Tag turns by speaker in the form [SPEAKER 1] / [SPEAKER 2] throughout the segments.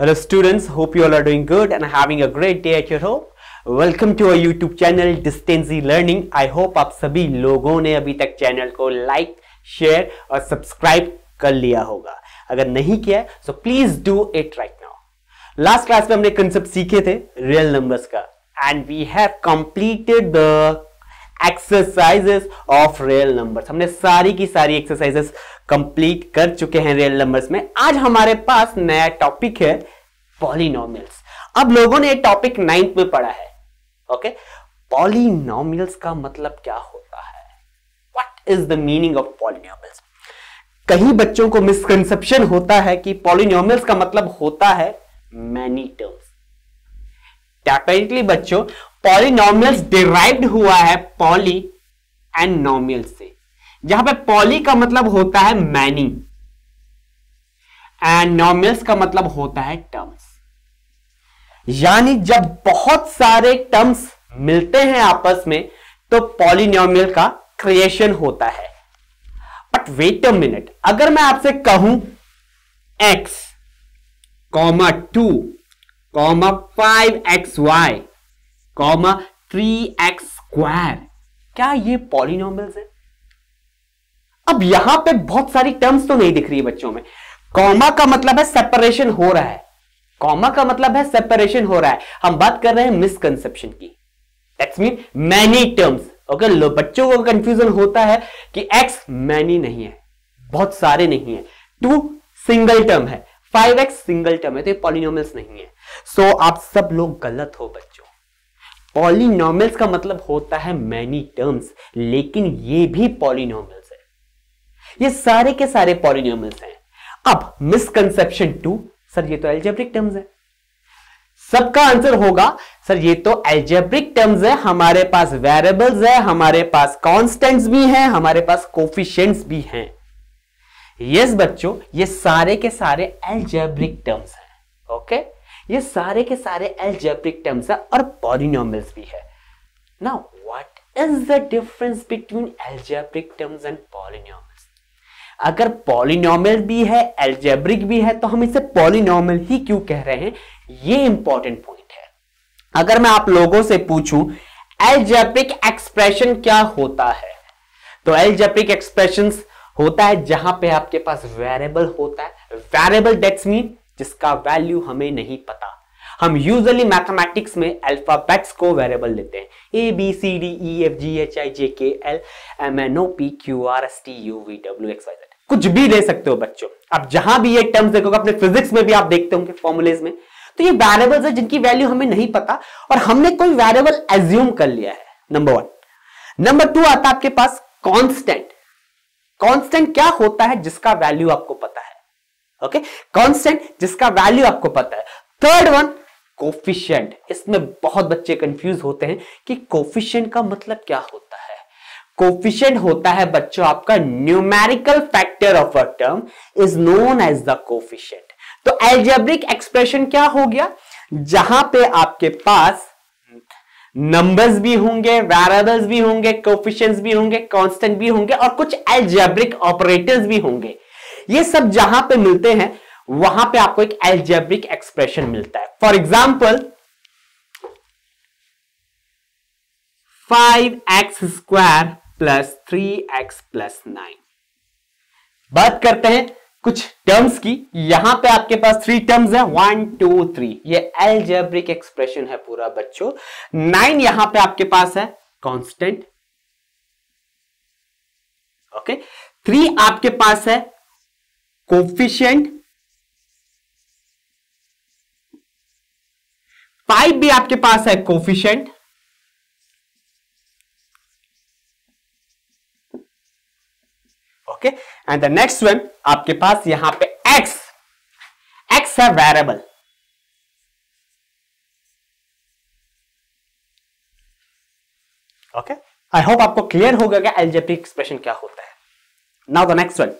[SPEAKER 1] Hello students, hope you all are doing good and having a great day at your home. Welcome to our YouTube channel Distancy Learning. I hope आप सभी लोगों ने अभी तक channel को like, share और subscribe कर लिया होगा. अगर नहीं किया so please do it right now. Last class में हमने कंसेप्ट सीखे थे रियल नंबर्स का and we have completed the exercises of real numbers. हमने सारी की सारी एक्सरसाइजेस कंप्लीट कर चुके हैं रियल नंबर्स में. आज हमारे पास नया टॉपिक है पॉलिनोमियल्स. अब लोगों ने टॉपिक 9th में पढ़ा है. ओके, पॉलिनोमियल्स का मतलब क्या होता है? What is the meaning of polynomials? कई बच्चों को मिसकंसेप्शन होता है कि पॉलिनोमियल्स का मतलब होता है मैनी टर्म्स. डेफिनेटली बच्चों, पॉलिनोमियल्स डिराइव्ड हुआ है पॉली एंड नोमियल से, जहां पे पॉली का मतलब होता है मैनी एंड नोमियल्स का मतलब होता है टर्म्स. यानी जब बहुत सारे टर्म्स मिलते हैं आपस में तो पॉलिनोमियल का क्रिएशन होता है. बट वेट अ मिनट, अगर मैं आपसे कहूं x, 2, 5xy, 3x स्क्वायर, क्या ये पॉलिनोमियल्स है? अब यहां पे बहुत सारी टर्म्स तो नहीं दिख रही है बच्चों में. कॉमा का मतलब है सेपरेशन हो रहा है. कॉमा का मतलब है सेपरेशन हो रहा है. हम बात कर रहे हैं मिसकंसेप्शन की. That's mean many terms. Okay, बच्चों को कंफ्यूजन होता है कि x मैनी नहीं है, बहुत सारे नहीं है, 2 सिंगल टर्म है, 5x सिंगल टर्म है, तो ये पॉलिनोमियल्स नहीं है. सो आप सब लोग गलत हो बच्चों. पॉलिनोमियल्स का मतलब होता है मैनी टर्म्स, लेकिन ये भी पॉलिनोमियल्स है. ये सारे के सारे पॉलिनोमियल्स हैं. अब मिसकंसेप्शन 2, सर ये तो अलजेब्रिक टर्म्स है. सबका आंसर होगा सर ये तो अलजेब्रिक टर्म्स है, हमारे पास वेरिएबल्स है, हमारे पास कांस्टेंट्स भी हैं, हमारे पास कोफिशिएंट्स भी हैं. यस बच्चों, ये सारे के सारे अलजेब्रिक टर्म्स हैं. ओके, ये सारे के सारे अलजेब्रिक टर्म्स हैं और पॉलिनोमियल्स भी है. Now what is the difference between algebraic terms and polynomials? अगर पॉलिनोमियल भी है, अलजेब्रिक भी है, तो हम इसे पॉलिनोमियल ही क्यों कह रहे हैं? ये इंपॉर्टेंट पॉइंट है. अगर मैं आप लोगों से पूछूं अलजेब्रिक एक्सप्रेशन क्या होता है, तो अलजेब्रिक एक्सप्रेशंस होता है जहां पे आपके पास वेरिएबल होता है. वेरिएबल दैट्स मीन जिसका वैल्यू हमें नहीं पता. हम यूजुअली मैथमेटिक्स में अल्फाबेट्स को वेरिएबल लेते हैं. A B C D E F G H I J K L M N O P Q R S T U V W X Y Z, कुछ भी ले सकते हो बच्चों. अब जहां भी ये टर्म्स देखोगे, अपने फिजिक्स में भी आप देखते होंगे फॉर्मूलेज में, तो ये वेरिएबल्स है जिनकी वैल्यू हमें नहीं पता और हमने कोई वेरिएबल एज्यूम कर लिया है. नंबर 1. नंबर 2 आता है आपके पास कांस्टेंट. कांस्टेंट क्या होता है? जिसका वैल्यू आपको पता है. ओके, कांस्टेंट जिसका वैल्यू आपको पता है. Third one coefficient. इसमें बहुत बच्चे कंफ्यूज होते हैं कि कोफिशिएंट का मतलब क्या होता है. कोफिशिएंट होता है बच्चों आपका numerical factor of a term is known as the coefficient. तो अलजेब्रिक एक्सप्रेशन क्या हो गया? जहां पे आपके पास नंबर्स भी होंगे, वेरिएबल्स भी होंगे, कोफिशिएंट्स भी होंगे, कांस्टेंट भी होंगे और कुछ अलजेब्रिक ऑपरेटर्स भी होंगे. ये सब जहां पे मिलते हैं वहां पे आपको एक अलजेब्रिक एक्सप्रेशन मिलता है. For example 5x square plus 3x plus 9. बात करते हैं कुछ टर्म्स की. यहां पे आपके पास 3 टर्म्स है, 1 2 3. ये अलजेब्रिक एक्सप्रेशन है पूरा बच्चों. 9 यहां पे आपके पास है कांस्टेंट. ओके, 3 आपके पास है कोफिशिएंट, 5 भी आपके पास है coefficient. Okay, and the next one आपके पास यहां पे x है वेरिएबल. ओके, आई होप आपको क्लियर हो गया कि अलजेब्रिक एक्सप्रेशन क्या होता है. Now the next one,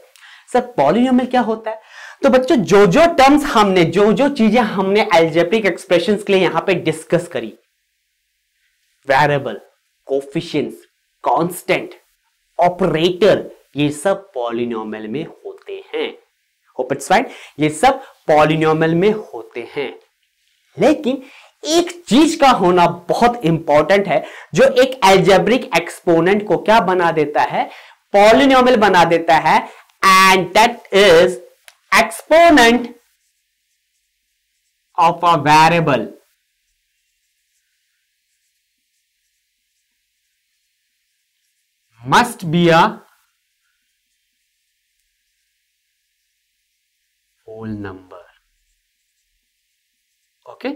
[SPEAKER 1] sir polynomial क्या होता है? तो बच्चों जो जो टर्म्स हमने, जो जो चीजें हमने अलजेब्रिक एक्सप्रेशंस के लिए यहां पे डिस्कस करी, वेरिएबल, कोफिशिएंट्स, कांस्टेंट, ऑपरेटर, ये सब पॉलिनोमियल में होते हैं. Hope it's fine. ये सब पॉलिनोमियल में होते हैं, लेकिन एक चीज का होना बहुत इंपॉर्टेंट है जो एक अलजेब्रिक एक्सपोनेंट को क्या बना देता है, पॉलिनोमियल बना देता है, and that is exponent of a variable must be a whole number। Okay,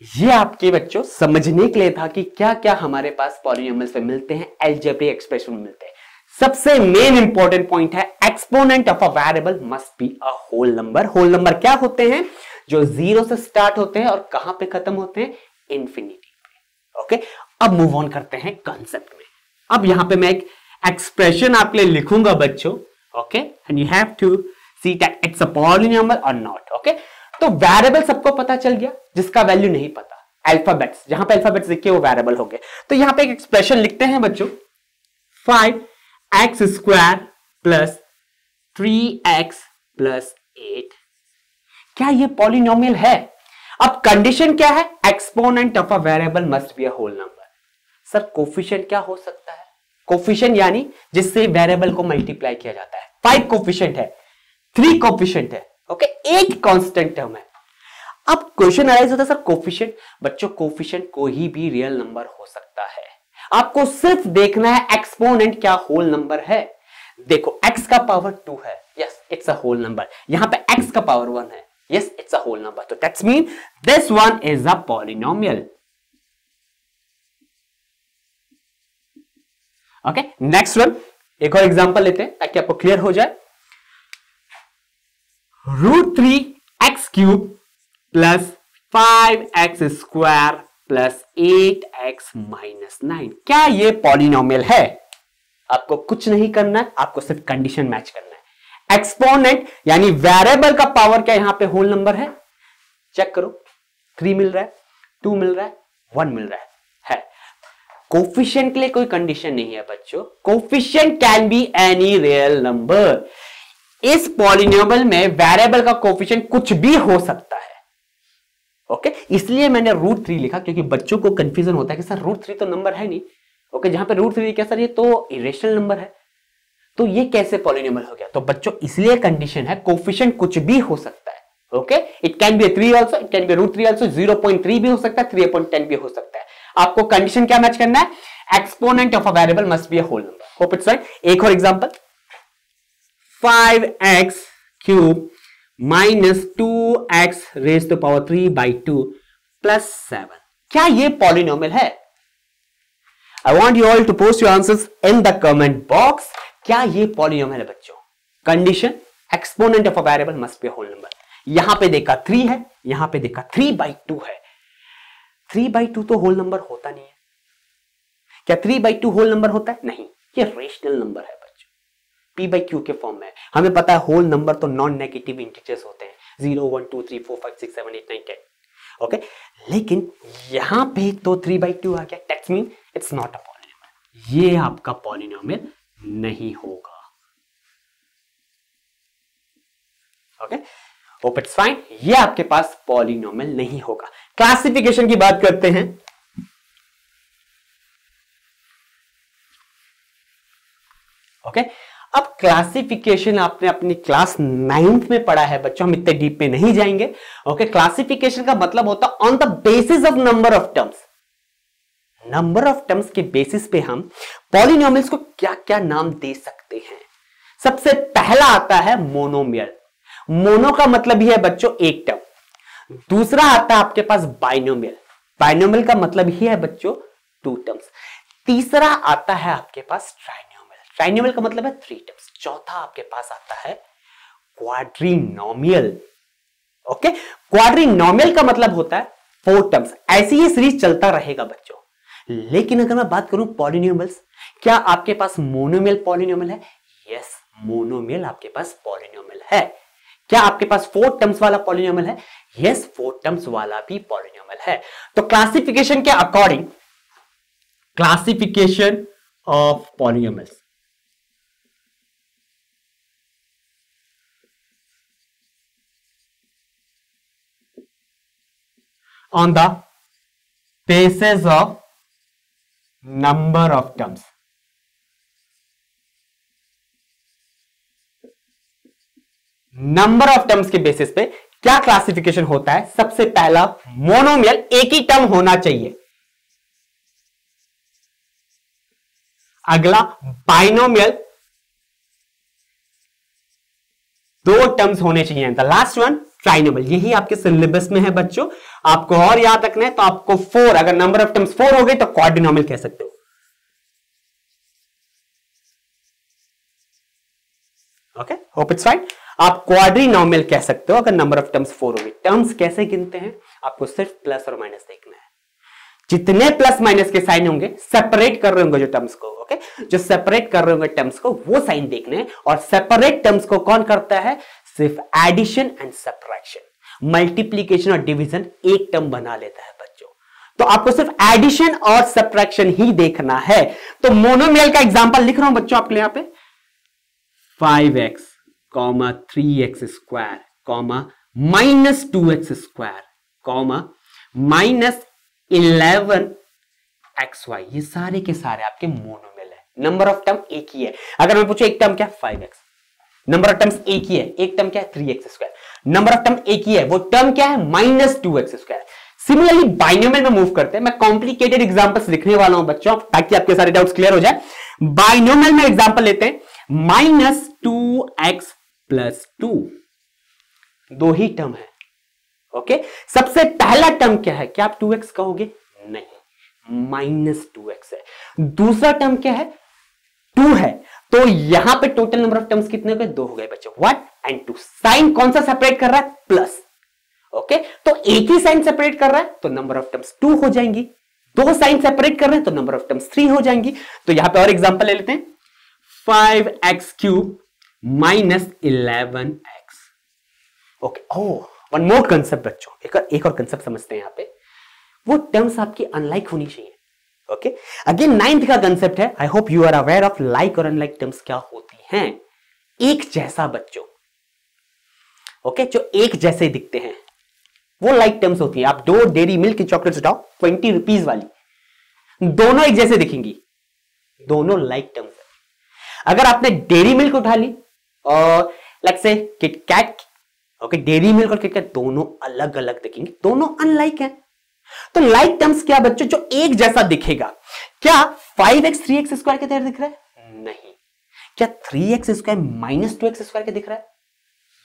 [SPEAKER 1] ये आपके बच्चों समझने के लिए था कि क्या क्या हमारे पास पॉलिनोमियल्स में मिलते हैं, अलजेब्रिक एक्सप्रेशन में मिलते हैं। सबसे मेन इंपॉर्टेंट पॉइंट है exponent of a variable must be a whole number. Whole number क्या होते हैं, जो जीरो से स्टार्ट होते हैं और कहां पे खत्म होते हैं, इंफिनिटी पे। ओके, अब मूव ऑन करते हैं कंसेप्ट में। अब यहां पे मैं एक एक्सप्रेशन आपके लिए लिखूंगा बच्चों, okay, and you have to see that it's a polynomial और नॉट। ओके, तो वेरिएबल सबको पता चल गया, जिसका वैल्यू नहीं पता अल्फाबेट्स, जहां पे अल्फाबेट्स लिखे वो वेरिएबल हो गए। तो यहां पे एक एक्सप्रेशन लिखते हैं बच्चों, 5x square plus 3x plus 8। क्या ये पॉलिनोमियल है? अब कंडीशन क्या है, exponent of a variable must be a whole number. Sir coefficient क्या हो सकता है? कोफिशिएंट यानी जिससे वेरिएबल को मल्टीप्लाई किया जाता है। 5 कोफिशिएंट है, 3 कोफिशिएंट है, ओके, 8 कांस्टेंट टर्म है। अब क्वेश्चन अराइज होता है, सर कोफिशिएंट, बच्चों कोफिशिएंट कोई भी रियल नंबर हो सकता है, आपको सिर्फ देखना है एक्सपोनेंट क्या होल नंबर है। देखो x का पावर 2 है, yes it's a whole number. यहां पे x का पावर 1 है, yes it's a whole number. तो that's mean this one is a polynomial. Okay, next one, एक और एग्जांपल लेते हैं ताकि आपको क्लियर हो जाए। √3x³ plus 5x square plus 8x minus 9, क्या ये पॉलिनोमियल है? आपको कुछ नहीं करना है, आपको सिर्फ कंडीशन मैच करना है। एक्सपोनेंट यानी वेरिएबल का पावर क्या यहां पे होल नंबर है, चेक करो, 3 मिल रहा है, 2 मिल रहा है, 1 मिल रहा है। कोफिशिएंट के लिए कोई कंडीशन नहीं है बच्चों, coefficient can be any real number. इस पॉलिनोमियल में वेरिएबल का कोफिशिएंट कुछ भी हो सकता है। ओके, इसलिए मैंने √3 लिखा, क्योंकि बच्चों को कंफ्यूजन होता है कि सर √3 तो नंबर है नहीं। ओके, जहां पे √3 क्या सर, ये तो इरेशनल नंबर है, तो ये कैसे पॉलिनोमियल हो गया? तो बच्चों इसलिए कंडीशन है कोफिशिएंट कुछ भी हो सकता है। Okay, it can be 3 also, it can be √3 also, 0.3 भी हो सकता है, 3.10 भी हो सकता है। आपको कंडीशन क्या मैच करना है, exponent of a variable must be a whole number. Hope it's right. एक और example, 5x³ minus 2x raise to power 3/2 plus 7, क्या ये पॉलिनोमियल है? I want you all to post your answers in the comment box. क्या ये polynomial है बच्चों? Condition exponent of a variable must be a whole number. यहां पे देखा 3 है, यहां पे देखा 3/2 है। 3/2 तो होल नंबर होता नहीं है। क्या 3/2 होल नंबर होता है? नहीं, ये रेशनल नंबर है बच्चों, p/q के फॉर्म में। हमें पता है होल नंबर तो नॉन नेगेटिव इंटीजर्स होते हैं, 0 1 2 3 4 5 6 7 8 9 10। ओके, लेकिन यहां पे तो 3/2 आ गया, that's mean it's not a polynomial. ये आपका पॉलिनोमियल नहीं होगा। ओके, होप इट्स फाइन, ये आपके पास पॉलिनोमियल नहीं होगा। क्लासिफिकेशन की बात करते हैं। ओके, अब क्लासिफिकेशन आपने अपनी क्लास 9th में पढ़ा है बच्चों, हम इतने डीप में नहीं जाएंगे। ओके, क्लासिफिकेशन का मतलब होता है on the basis of number of terms. Number of terms के बेसिस पे हम पॉलिनोमियल्स को क्या क्या नाम दे सकते हैं। सबसे पहला आता है मोनोमियल। मोनो का मतलब ही है बच्चों एक टर्म। दूसरा आता है आपके पास बाइनोमियल। बाइनोमियल का मतलब ही है बच्चों 2 टर्म्स। तीसरा आता है आपके पास ट्राइनोमियल। ट्राइनोमियल का मतलब है 3 टर्म्स। चौथा आपके पास आता है क्वाड्रिनोमियल। ओके, क्वाड्रिनोमियल का मतलब होता है 4 टर्म्स। ऐसी ही सीरीज चलता रहेगा बच्चों। लेकिन अगर मैं बात करूं पॉलिनोमियल्स, क्या आपके पास मोनोमियल पॉलिनोमियल है? यस, मोनोमियल आपके पास पॉलिनोमियल है। क्या आपके पास 4 टर्म्स वाला पॉलिनोमियल है? यस, 4 टर्म्स वाला भी पॉलिनोमियल है। तो क्लासिफिकेशन के according, classification of polynomials, on the basis of number of terms. Number of terms के बेसिस पे क्या क्लासिफिकेशन होता है? सबसे पहला, मोनोमियल, एक ही टर्म होना चाहिए। अगला, बाइनोमियल, दो टर्म्स होने चाहिए। The last one, trinomial. यही आपके सिलेबस में है बच्चों, आपको और याद रखना है तो आपको 4, अगर नंबर ऑफ टर्म्स 4 हो गए तो क्वाड्रिनोमियल कह सकते हो। Okay, hope it's fine. आप क्वाड्रिनोमियल कह सकते हो अगर नंबर ऑफ टर्म्स 4 हो गए। टर्म्स कैसे गिनते हैं? आपको सिर्फ प्लस और माइनस देखना है। जितने प्लस माइनस के साइन होंगे, सेपरेट कर रहे होंगे जो टर्म्स को, ओके, जो सेपरेट कर रहे होंगे टर्म्स को, वो साइन देखने हैं। और सेपरेट टर्म्स को कौन करता है? सिर्फ एडिशन एंड सब्ट्रैक्शन, मल्टीप्लीकेशन और डिवीजन एक टर्म बना लेता है बच्चों। तो आपको सिर्फ एडिशन और सब्ट्रैक्शन ही देखना है। तो मोनोमियल का एग्जांपल लिख रहा हूं बच्चों आपके लिए यहां पे, 5x, 3x square, minus 2x square, minus 11xy, ये सारे के सारे आपके मोनोमियल है। नंबर ऑफ टर्म एक ही है। अगर मैं पूछूं एक टर्म क्या? 5x। नंबर ऑफ टर्म्स एक ही है। एक टर्म क्या है? 3x square. Number of term एक ही है, वो टर्म क्या है? Minus 2x square. Similarly binomial में मूव करते हैं। मैं कॉम्प्लिकेटेड एग्जांपल्स लिखने वाला हूं बच्चों ताकि आपके सारे डाउट्स क्लियर हो जाए। बाइनोमियल में एग्जांपल लेते हैं, माइनस 2x प्लस 2, दो ही टर्म है। ओके, सबसे पहला टर्म क्या है? क्या आप 2x कहोगे? नहीं, माइनस 2x है। दूसरा टर्म क्या है? 2 है। तो यहां पे टोटल नंबर ऑफ टर्म्स कितने हो गए? 2 हो गए बच्चों, 1 and 2। साइन कौन सा सेपरेट कर रहा है? प्लस। ओके, तो एक ही साइन सेपरेट कर रहा है तो नंबर ऑफ टर्म्स 2 हो जाएंगी। दो साइन सेपरेट कर रहे हैं तो नंबर ऑफ टर्म्स 3 हो जाएंगी। तो यहां पे और एग्जांपल ले लेते हैं, 5x cube minus 11x। Okay, one more concept बच्चों, एक और कंसेप्ट समझते हैं यहां पे। वो टर्म्स आपकी अनलाइक होनी चाहिए। ओके, अगेन 9th का कंसेप्ट है, I hope you are aware of like और अनलाइक टर्म्स क्या होती हैं। एक जैसा बच्चों, ओके, जो एक जैसे दिखते हैं वो लाइक टर्म्स होती है। आप 2 डेयरी मिल्क की चॉकलेट्स उठाओ 20 रुपीज वाली, दोनों एक जैसे दिखेंगी, दोनों लाइक टर्म्स है। अगर आपने डेयरी मिल्क उठा ली और let's say KitKat, okay, dairy milk और किटकैट दोनों अलग अलग दिखेंगे, दोनों अनलाइक है। तो लाइक टर्म्स क्या बच्चों? जो एक जैसा दिखेगा। क्या 5x 3x स्क्वायर के तरह दिख रहा है? नहीं। क्या 3x square minus 2x square के दिख रहा है?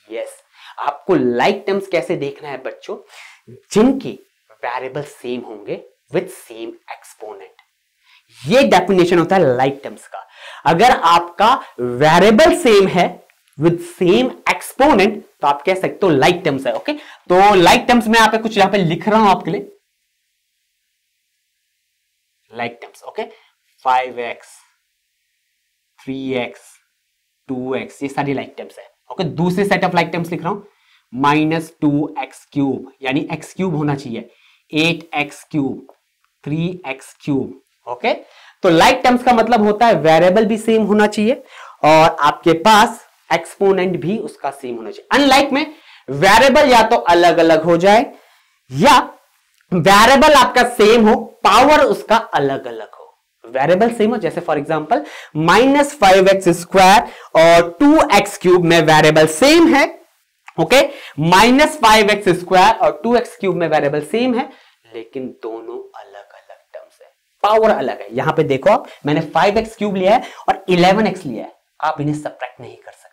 [SPEAKER 1] यस। आपको लाइक टर्म्स कैसे देखना है बच्चों? जिनके वेरिएबल सेम होंगे विद सेम एक्सपोनेंट। ये डेफिनेशन होता है लाइक टर्म्स का। अगर आपका वेरिएबल सेम है विद सेम एक्सपोनेंट तो आप कह सकते हो लाइक टर्म्स है। ओके, तो लाइक टर्म्स में आप कुछ यहां पे लिख रहा हूं आपके लिए, like terms. Okay, 5x 3x 2x, ये सारी लाइक टर्म्स है। ओके, दूसरी सेट ऑफ लाइक टर्म्स लिख रहा हूं, माइनस 2x क्यूब, यानी x क्यूब होना चाहिए, 8x cube, 3x cube. Okay, तो लाइक टर्म्स का मतलब होता है वेरिएबल भी सेम होना चाहिए और आपके पास एक्सपोनेंट भी उसका सेम होना चाहिए। अनलाइक में वेरिएबल या तो अलग अलग हो जाए या वेरिएबल आपका सेम हो, पावर उसका अलग अलग हो। वेरिएबल सेम हो, जैसे for example minus 5x square और 2x क्यूब में वेरिएबल सेम है। ओके, माइनस 5x स्क्वायर और 2x क्यूब में वेरिएबल सेम है, लेकिन दोनों अलग अलग टर्म्स है, पावर अलग है। यहां पे देखो आप, मैंने 5x क्यूब लिया है और 11x लिया है, आप इन्हें सब्ट्रैक्ट नहीं कर सकते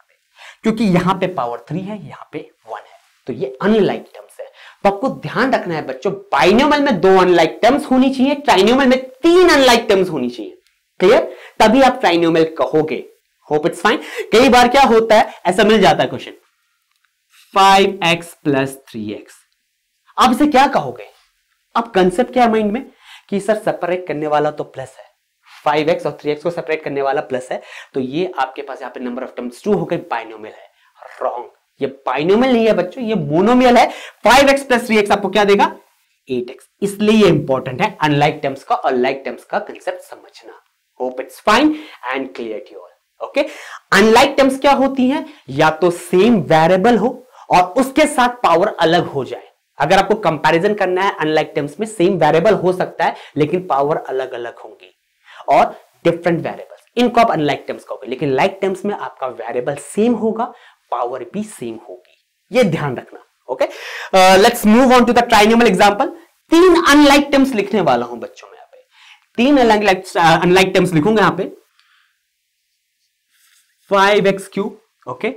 [SPEAKER 1] क्योंकि यहां पे पावर 3 है, यहां पे 1 है, तो ये अनलाइक टर्म्स है। तो आपको ध्यान रखना है बच्चों, बाइनोमियल में 2 अनलाइक टर्म्स होनी चाहिए, ट्राइनोमियल में 3 अनलाइक टर्म्स होनी चाहिए। क्लियर? तभी आप ट्राइनोमियल कहोगे। Hope it's fine. कई बार क्या होता है, ऐसा मिल जाता है क्वेश्चन, 5x प्लस 3x, आप इसे क्या कहोगे? अब कंसेप्ट क्या है माइंड में कि सर सेपरेट करने वाला तो प्लस है, 5x और 3x को सेपरेट करने वाला प्लस है, तो ये आपके पास यहाँ पे नंबर ऑफ टर्म्स 2 होकर बाइनोमियल है। रॉन्ग, ये बाइनोमियल नहीं है बच्चों, ये मोनोमियल है। 5x प्लस 3x आपको क्या देगा? 8x। इसलिए ये इंपॉर्टेंट है अनलाइक टर्म्स का और लाइक टर्म्स का कंसेप्ट समझना। Hope it's fine and clear to all. Okay, unlike terms क्या होती हैं? या तो सेम वेरिएबल हो और उसके साथ पावर अलग हो जाए। अगर आपको कंपैरिजन करना है अनलाइक टर्म्स में, सेम वेरिएबल हो सकता है लेकिन पावर अलग अलग होंगी और डिफरेंट वेरिएबल्स, इनको आप अनलाइक टर्म्स कहोगे, लेकिन लाइक टर्म्स में आपका वेरिएबल सेम होगा, पावर भी सेम होगी, ये ध्यान रखना। Okay, let's move on to the trinomial example. 3 unlike terms लिखने वाला हूं बच्चों में, यहां पे 3 अनलाइक टर्म्स लिखूंगा यहां पे। 5x³ okay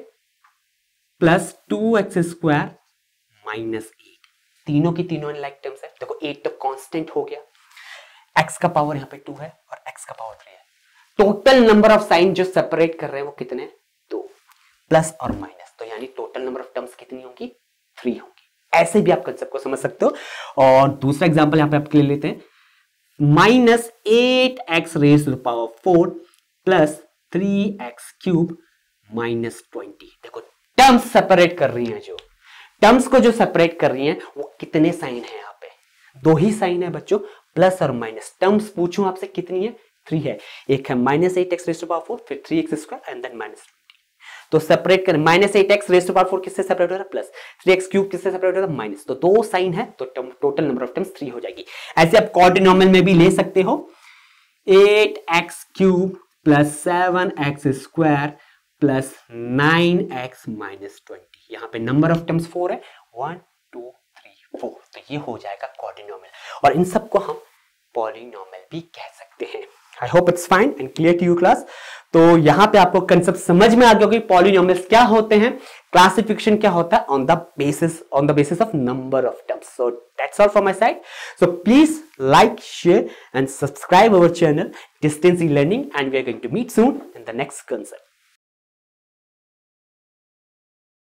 [SPEAKER 1] plus 2x² minus 8, तीनों की तीनों अनलाइक टर्म्स है। देखो 8 तो कांस्टेंट हो गया, x का पावर यहां पे 2 है और x का पावर 3 है। टोटल नंबर ऑफ साइन जो सेपरेट कर रहे हैं वो कितने, 2, प्लस और माइनस, तो यानी टोटल नंबर ऑफ टर्म्स कितनी होंगी, 3 होंगी। ऐसे भी आप कंसेप्ट को समझ सकते हो। और दूसरा एग्जांपल यहां पे आप ले लेते हैं, minus 8x raise to the power 4 plus 3x³ minus 20। देखो टर्म्स सेपरेट कर रही हैं, जो टर्म्स को जो सेपरेट कर रही हैं वो कितने साइन है, यहाँ पे 2 ही साइन है बच्चों, प्लस और माइनस। टर्म्स पूछूं आपसे कितनी है, 3 है। एक है minus 8x raise to power 4, फिर 3x² एंड देन माइनस 20। तो सेपरेट कर, minus 8x raise to power 4 किससे सेपरेट हो रहा है, प्लस 3x³ किससे सेपरेट हो रहा है, माइनस। तो 2 साइन है तो टोटल नंबर ऑफ टर्म्स 3 हो जाएगी। ऐसे आप क्वाड्रिनोमियल में भी ले सकते हो, 8x³ plus 7x² plus 9x minus 20। यहां पे नंबर ऑफ टर्म्स 4 है, 1 2 3 4, तो ये हो जाएगा क्वाड्रिनोमियल। और इन सबको हम पॉलिनोमियल भी कह सकते हैं। I hope it's fine and clear to you class. तो यहां पे आपको कंसेप्ट समझ में आ गया कि पॉलिनोमियल्स क्या होते हैं, क्लासिफिकेशन क्या होता है on the basis of number of terms. So that's all from my side. So please like, share and subscribe our channel Distance E-Learning, and we are going to meet soon in the next concept.